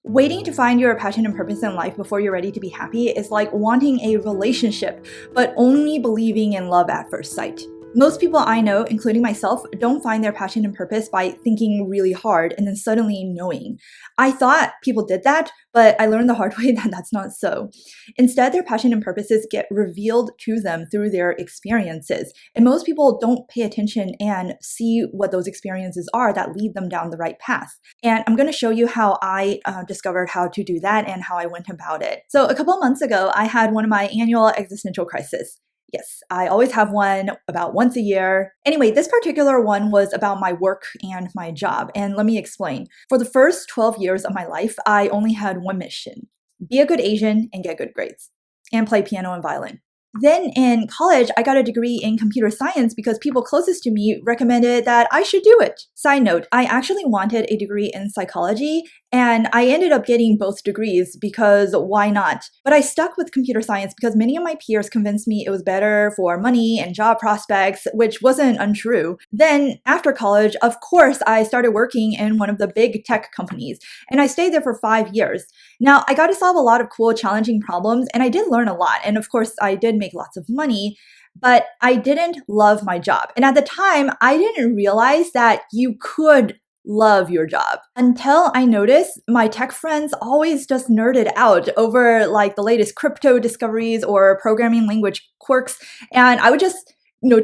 Waiting to find your passion and purpose in life before you're ready to be happy is like wanting a relationship, but only believing in love at first sight. Most people I know, including myself, don't find their passion and purpose by thinking really hard and then suddenly knowing. I thought people did that, but I learned the hard way that that's not so. Instead, their passion and purposes get revealed to them through their experiences. And most people don't pay attention and see what those experiences are that lead them down the right path. And I'm going to show you how I discovered how to do that and how I went about it. So a couple months ago, I had one of my annual existential crises. Yes, I always have one about once a year. Anyway, this particular one was about my work and my job. And let me explain. For the first 12 years of my life, I only had one mission: be a good Asian and get good grades, and play piano and violin. Then in college, I got a degree in computer science because people closest to me recommended that I should do it. Side note, I actually wanted a degree in psychology, and I ended up getting both degrees because why not? But I stuck with computer science because many of my peers convinced me it was better for money and job prospects, which wasn't untrue. Then after college, of course, I started working in one of the big tech companies, and I stayed there for 5 years. Now, I got to solve a lot of cool, challenging problems, and I did learn a lot. And of course, I did make lots of money, but I didn't love my job. And at the time, I didn't realize that you could love your job until I noticed my tech friends always just nerded out over like the latest crypto discoveries or programming language quirks. And I would just,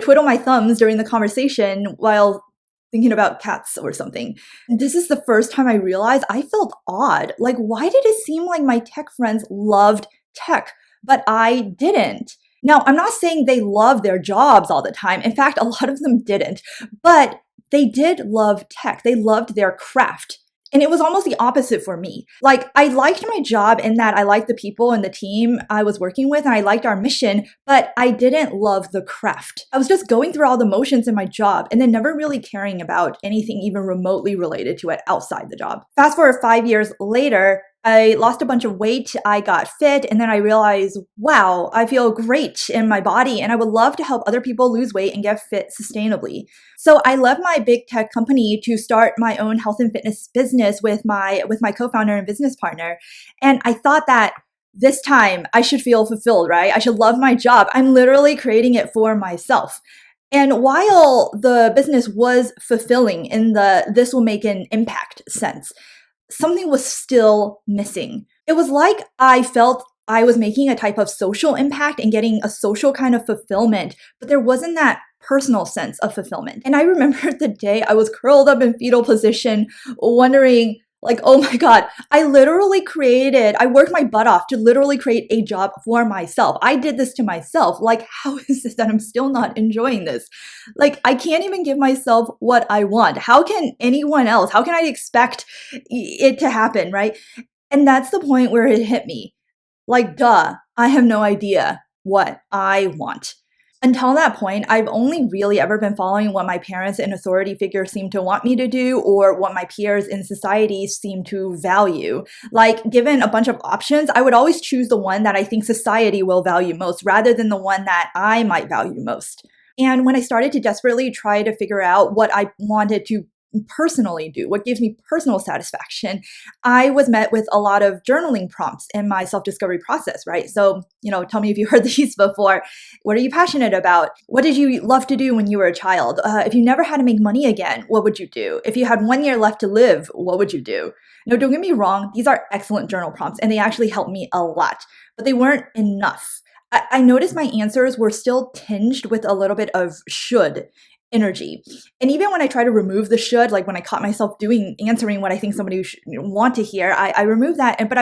twiddle my thumbs during the conversation while thinking about cats or something. This is the first time I realized I felt odd. Like, why did it seem like my tech friends loved tech, but I didn't? Now, I'm not saying they loved their jobs all the time. In fact, a lot of them didn't, but they did love tech. They loved their craft. And it was almost the opposite for me. Like, I liked my job in that I liked the people and the team I was working with, and I liked our mission, but I didn't love the craft. I was just going through all the motions in my job and then never really caring about anything even remotely related to it outside the job. Fast forward 5 years later, I lost a bunch of weight, I got fit, and then I realized, wow, I feel great in my body, and I would love to help other people lose weight and get fit sustainably. So I left my big tech company to start my own health and fitness business with my co-founder and business partner. And I thought that this time I should feel fulfilled, right? I should love my job. I'm literally creating it for myself. And while the business was fulfilling in the this will make an impact sense, something was still missing. It was like I felt I was making a type of social impact and getting a social kind of fulfillment, but there wasn't that personal sense of fulfillment. And I remember the day I was curled up in fetal position, wondering, like, oh my God, I worked my butt off to literally create a job for myself. I did this to myself. Like, how is it that I'm still not enjoying this? Like, I can't even give myself what I want. How can anyone else? How can I expect it to happen, right? And that's the point where it hit me. Like, duh, I have no idea what I want. Until that point, I've only really ever been following what my parents and authority figures seem to want me to do or what my peers in society seem to value. Like, given a bunch of options, I would always choose the one that I think society will value most rather than the one that I might value most. And when I started to desperately try to figure out what I wanted to personally do, what gives me personal satisfaction, I was met with a lot of journaling prompts in my self-discovery process, right? So, tell me if you heard these before. What are you passionate about? What did you love to do when you were a child? If you never had to make money again, what would you do? If you had 1 year left to live, what would you do? No, don't get me wrong. These are excellent journal prompts and they actually helped me a lot, but they weren't enough. I noticed my answers were still tinged with a little bit of should energy. And even when I try to remove the should, like when I caught myself answering what I think somebody should want to hear, I removed that. But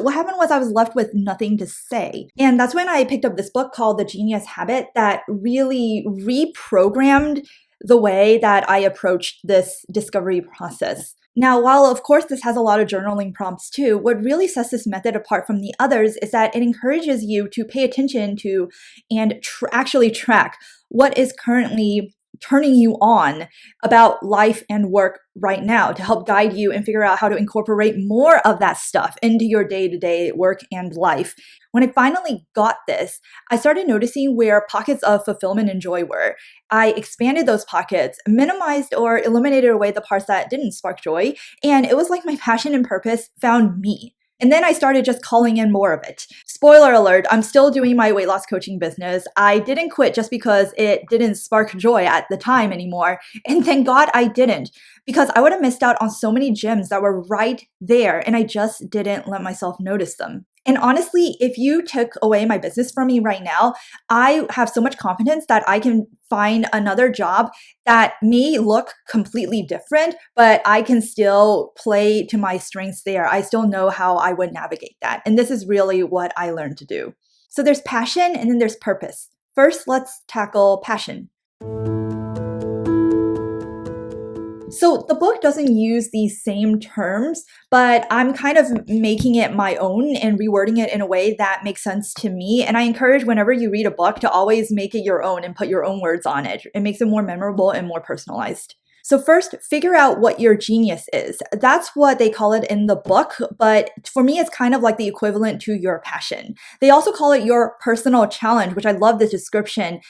what happened was I was left with nothing to say. And that's when I picked up this book called The Genius Habit that really reprogrammed the way that I approached this discovery process. Now, while of course this has a lot of journaling prompts too, what really sets this method apart from the others is that it encourages you to pay attention to and actually track what is currently turning you on about life and work right now to help guide you and figure out how to incorporate more of that stuff into your day-to-day work and life. When I finally got this, I started noticing where pockets of fulfillment and joy were. I expanded those pockets, minimized or eliminated away the parts that didn't spark joy, and it was like my passion and purpose found me. And then I started just calling in more of it. Spoiler alert, I'm still doing my weight loss coaching business. I didn't quit just because it didn't spark joy at the time anymore. And thank God I didn't, because I would have missed out on so many gems that were right there, and I just didn't let myself notice them. And honestly, if you took away my business from me right now, I have so much confidence that I can find another job that may look completely different, but I can still play to my strengths there. I still know how I would navigate that. And this is really what I learned to do. So there's passion and then there's purpose. First, let's tackle passion. So the book doesn't use these same terms, but I'm kind of making it my own and rewording it in a way that makes sense to me. And I encourage whenever you read a book to always make it your own and put your own words on it. It makes it more memorable and more personalized. So first, figure out what your genius is. That's what they call it in the book, but for me, it's kind of like the equivalent to your passion. They also call it your personal challenge, which I love this description.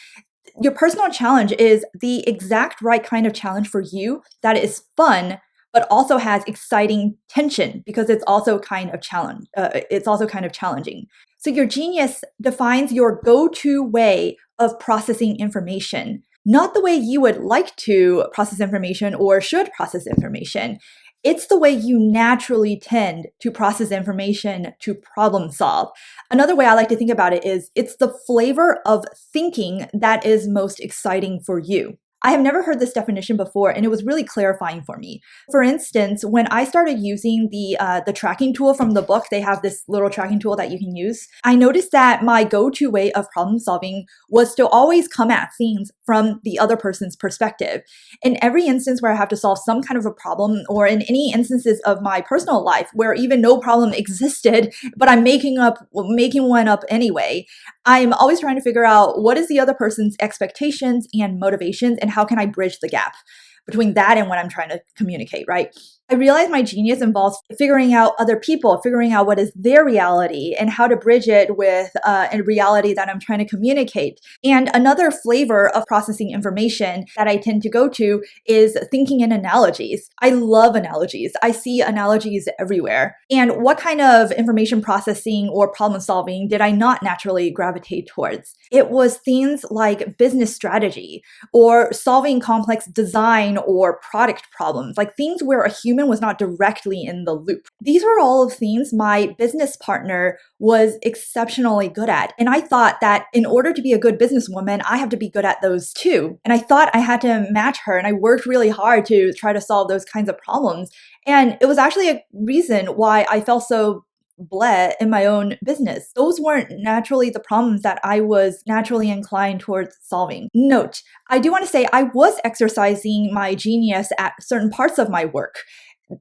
Your personal challenge is the exact right kind of challenge for you that is fun, but also has exciting tension because it's also kind of challenging. So your genius defines your go-to way of processing information, not the way you would like to process information or should process information. It's the way you naturally tend to process information to problem solve. Another way I like to think about it is it's the flavor of thinking that is most exciting for you. I have never heard this definition before, and it was really clarifying for me. For instance, when I started using the tracking tool from the book, they have this little tracking tool that you can use. I noticed that my go-to way of problem solving was to always come at things from the other person's perspective. In every instance where I have to solve some kind of a problem, or in any instances of my personal life where even no problem existed, but I'm making one up anyway, I'm always trying to figure out what is the other person's expectations and motivations, and how can I bridge the gap between that and what I'm trying to communicate, right? I realize my genius involves figuring out other people, figuring out what is their reality and how to bridge it with a reality that I'm trying to communicate. And another flavor of processing information that I tend to go to is thinking in analogies. I love analogies. I see analogies everywhere. And what kind of information processing or problem solving did I not naturally gravitate towards? It was things like business strategy or solving complex design or product problems, like things where a human was not directly in the loop. These were all of things my business partner was exceptionally good at. And I thought that in order to be a good businesswoman, I have to be good at those too. And I thought I had to match her. And I worked really hard to try to solve those kinds of problems. And it was actually a reason why I felt so bleh in my own business. Those weren't naturally the problems that I was naturally inclined towards solving. Note, I do want to say I was exercising my genius at certain parts of my work.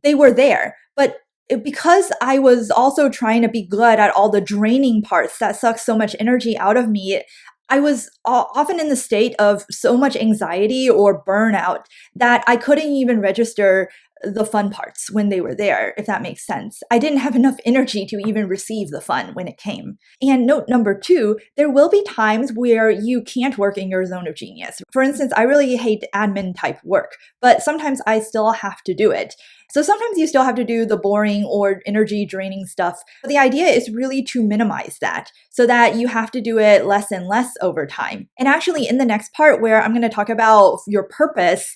They were there, but because I was also trying to be good at all the draining parts that suck so much energy out of me, I was often in the state of so much anxiety or burnout that I couldn't even register the fun parts when they were there, if that makes sense. I didn't have enough energy to even receive the fun when it came. And note number 2, there will be times where you can't work in your zone of genius. For instance, I really hate admin type work, but sometimes I still have to do it. So sometimes you still have to do the boring or energy draining stuff. But the idea is really to minimize that so that you have to do it less and less over time. And actually in the next part where I'm going to talk about your purpose,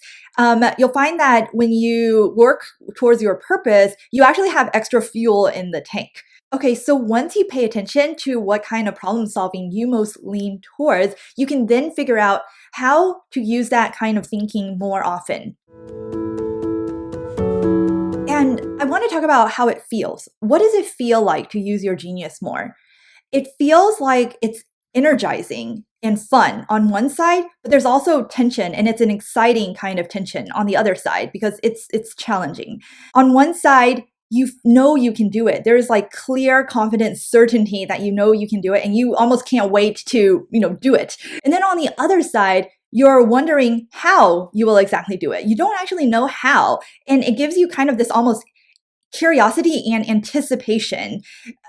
you'll find that when you work towards your purpose, you actually have extra fuel in the tank. Okay, so once you pay attention to what kind of problem solving you most lean towards, you can then figure out how to use that kind of thinking more often. And I want to talk about how it feels. What does it feel like to use your genius more? It feels like it's energizing and fun on one side, but there's also tension, and it's an exciting kind of tension on the other side because it's challenging. On one side, you know you can do it. There's like clear, confident certainty that you know you can do it, and you almost can't wait to, do it. And then on the other side, you're wondering how you will exactly do it. You don't actually know how. And it gives you kind of this almost curiosity and anticipation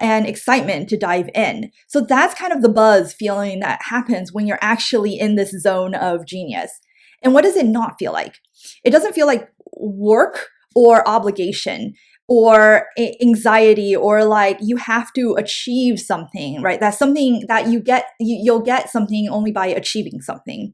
and excitement to dive in. So that's kind of the buzz feeling that happens when you're actually in this zone of genius. And what does it not feel like? It doesn't feel like work or obligation or anxiety or like you have to achieve something, right? That's something that you'll get something only by achieving something.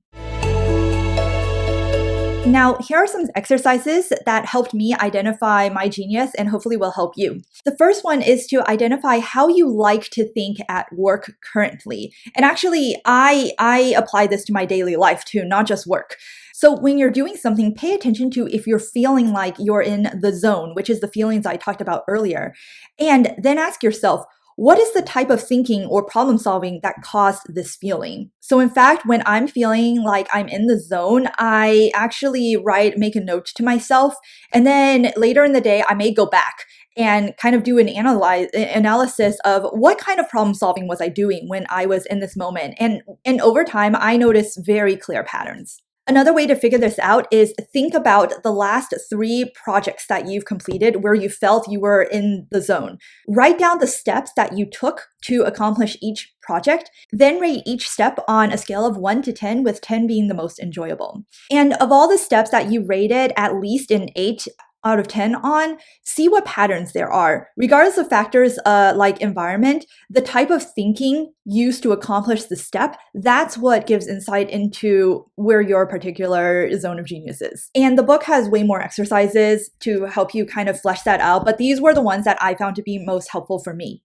Now, here are some exercises that helped me identify my genius and hopefully will help you. The first one is to identify how you like to think at work currently. And actually, I apply this to my daily life too, not just work. So when you're doing something, pay attention to if you're feeling like you're in the zone, which is the feelings I talked about earlier. And then ask yourself, what is the type of thinking or problem solving that caused this feeling? So in fact, when I'm feeling like I'm in the zone, I actually make a note to myself. And then later in the day, I may go back and kind of do an analysis of what kind of problem solving was I doing when I was in this moment. And over time, I notice very clear patterns. Another way to figure this out is think about the last 3 projects that you've completed where you felt you were in the zone. Write down the steps that you took to accomplish each project, then rate each step on a scale of 1 to 10, with 10 being the most enjoyable. And of all the steps that you rated at least an 8 out of 10 on, see what patterns there are. Regardless of factors like environment, the type of thinking used to accomplish the step, that's what gives insight into where your particular zone of genius is. And the book has way more exercises to help you kind of flesh that out, but these were the ones that I found to be most helpful for me.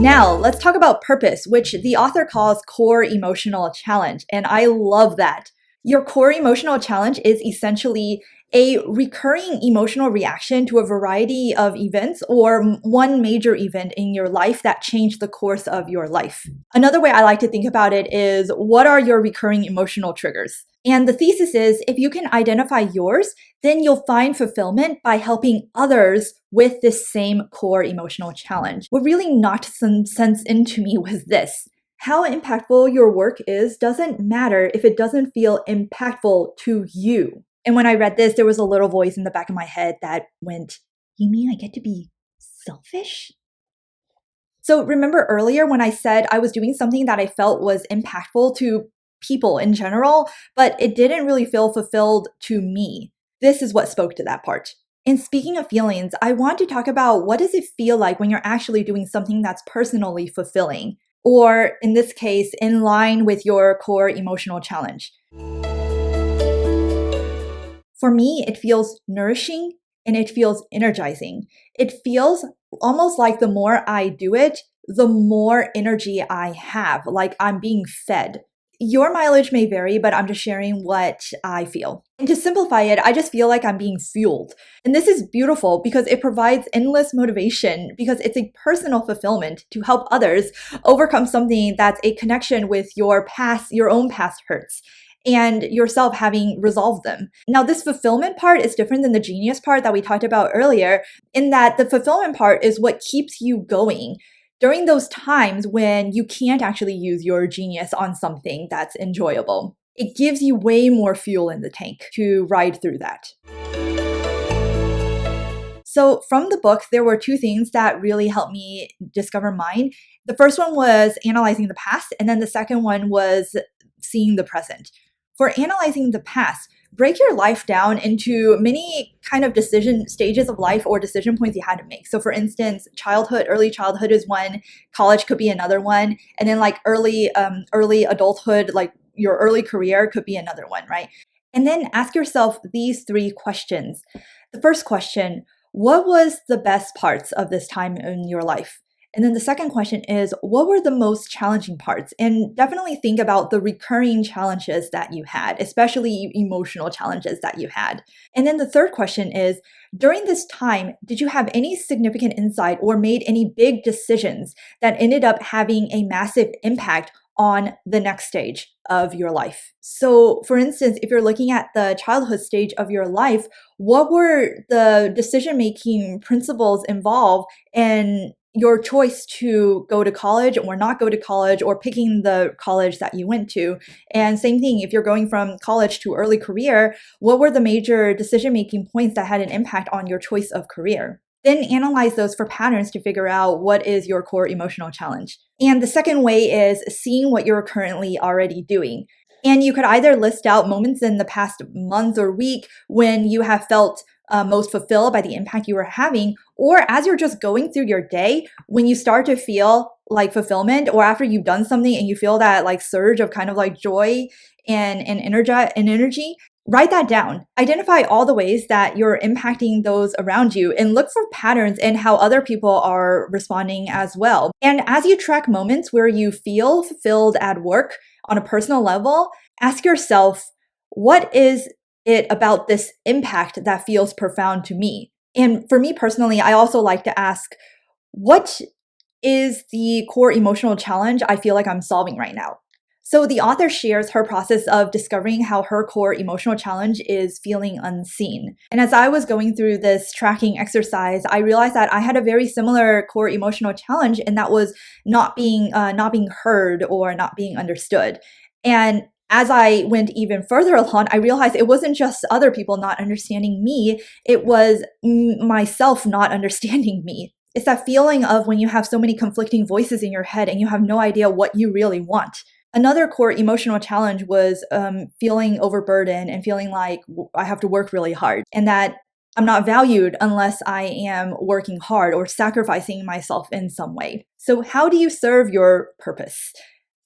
Now, let's talk about purpose, which the author calls core emotional challenge, and I love that. Your core emotional challenge is essentially a recurring emotional reaction to a variety of events or one major event in your life that changed the course of your life. Another way I like to think about it is, what are your recurring emotional triggers? And the thesis is, if you can identify yours, then you'll find fulfillment by helping others with this same core emotional challenge. What really knocked some sense into me was this. How impactful your work is doesn't matter if it doesn't feel impactful to you. And when I read this, there was a little voice in the back of my head that went, "You mean I get to be selfish?" So remember earlier when I said I was doing something that I felt was impactful to people in general, but it didn't really feel fulfilled to me. This is what spoke to that part. And speaking of feelings, I want to talk about, what does it feel like when you're actually doing something that's personally fulfilling? Or in this case, in line with your core emotional challenge. For me, it feels nourishing and it feels energizing. It feels almost like the more I do it, the more energy I have, like I'm being fed. Your mileage may vary, but I'm just sharing what I feel. And to simplify it, I just feel like I'm being fueled. And this is beautiful because it provides endless motivation, because it's a personal fulfillment to help others overcome something that's a connection with your own past hurts, and yourself having resolved them. Now, this fulfillment part is different than the genius part that we talked about earlier, in that the fulfillment part is what keeps you going during those times when you can't actually use your genius on something that's enjoyable. It gives you way more fuel in the tank to ride through that. So from the book, there were 2 things that really helped me discover mine. The first one was analyzing the past, and then the second one was seeing the present. For analyzing the past, break your life down into many kind of decision stages of life or decision points you had to make. So for instance, early childhood is one, college could be another one, and then like early adulthood, like your early career could be another one, right? And then ask yourself these 3 questions. The first question, what was the best parts of this time in your life? And then the second question is, what were the most challenging parts? And definitely think about the recurring challenges that you had, especially emotional challenges that you had. And then the third question is, during this time, did you have any significant insight or made any big decisions that ended up having a massive impact on the next stage of your life? So for instance, if you're looking at the childhood stage of your life, what were the decision-making principles involved in your choice to go to college or not go to college, or picking the college that you went to. And same thing, if you're going from college to early career, what were the major decision-making points that had an impact on your choice of career? Then analyze those for patterns to figure out what is your core emotional challenge. And the second way is seeing what you're currently already doing. And you could either list out moments in the past month or week when you have felt most fulfilled by the impact you were having, or as you're just going through your day, when you start to feel like fulfillment, or after you've done something and you feel that like surge of kind of like joy and energy, write that down. Identify all the ways that you're impacting those around you and look for patterns in how other people are responding as well. And as you track moments where you feel fulfilled at work on a personal level, ask yourself, what is it about this impact that feels profound to me? And for me personally, I also like to ask, what is the core emotional challenge I feel like I'm solving right now? So the author shares her process of discovering how her core emotional challenge is feeling unseen. And as I was going through this tracking exercise, I realized that I had a very similar core emotional challenge, and that was not being heard or not being understood. And as I went even further along, I realized it wasn't just other people not understanding me, it was myself not understanding me. It's that feeling of when you have so many conflicting voices in your head and you have no idea what you really want. Another core emotional challenge was feeling overburdened and feeling like I have to work really hard and that I'm not valued unless I am working hard or sacrificing myself in some way. So how do you serve your purpose?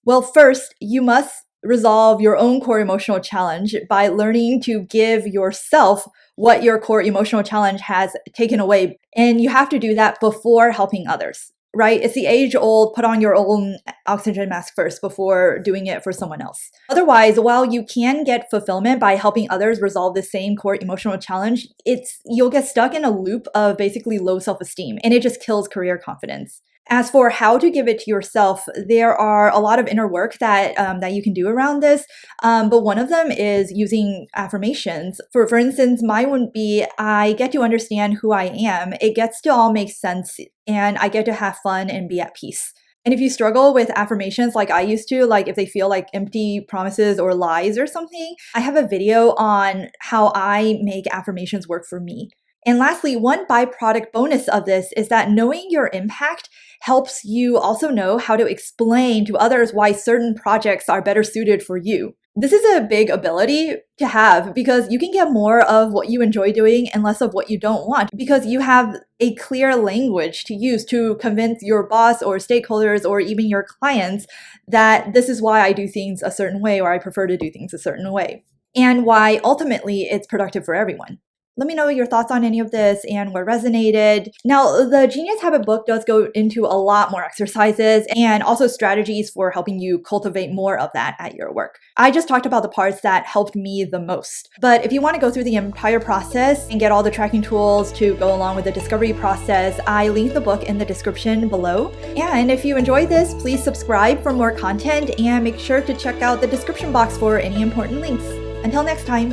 Well, first, you must resolve your own core emotional challenge by learning to give yourself what your core emotional challenge has taken away. And you have to do that before helping others, right? It's the age-old, put on your own oxygen mask first before doing it for someone else. Otherwise, while you can get fulfillment by helping others resolve the same core emotional challenge, you'll get stuck in a loop of basically low self-esteem, and it just kills career confidence. As for how to give it to yourself, there are a lot of inner work that you can do around this, but one of them is using affirmations. For instance, mine would be, I get to understand who I am, it gets to all make sense, and I get to have fun and be at peace. And if you struggle with affirmations like I used to, like if they feel like empty promises or lies or something, I have a video on how I make affirmations work for me. And lastly, one byproduct bonus of this is that knowing your impact helps you also know how to explain to others why certain projects are better suited for you. This is a big ability to have because you can get more of what you enjoy doing and less of what you don't want, because you have a clear language to use to convince your boss or stakeholders or even your clients that this is why I do things a certain way, or I prefer to do things a certain way, and why ultimately it's productive for everyone. Let me know your thoughts on any of this and what resonated. Now, the Genius Habit book does go into a lot more exercises and also strategies for helping you cultivate more of that at your work. I just talked about the parts that helped me the most. But if you want to go through the entire process and get all the tracking tools to go along with the discovery process, I link the book in the description below. And if you enjoyed this, please subscribe for more content and make sure to check out the description box for any important links. Until next time.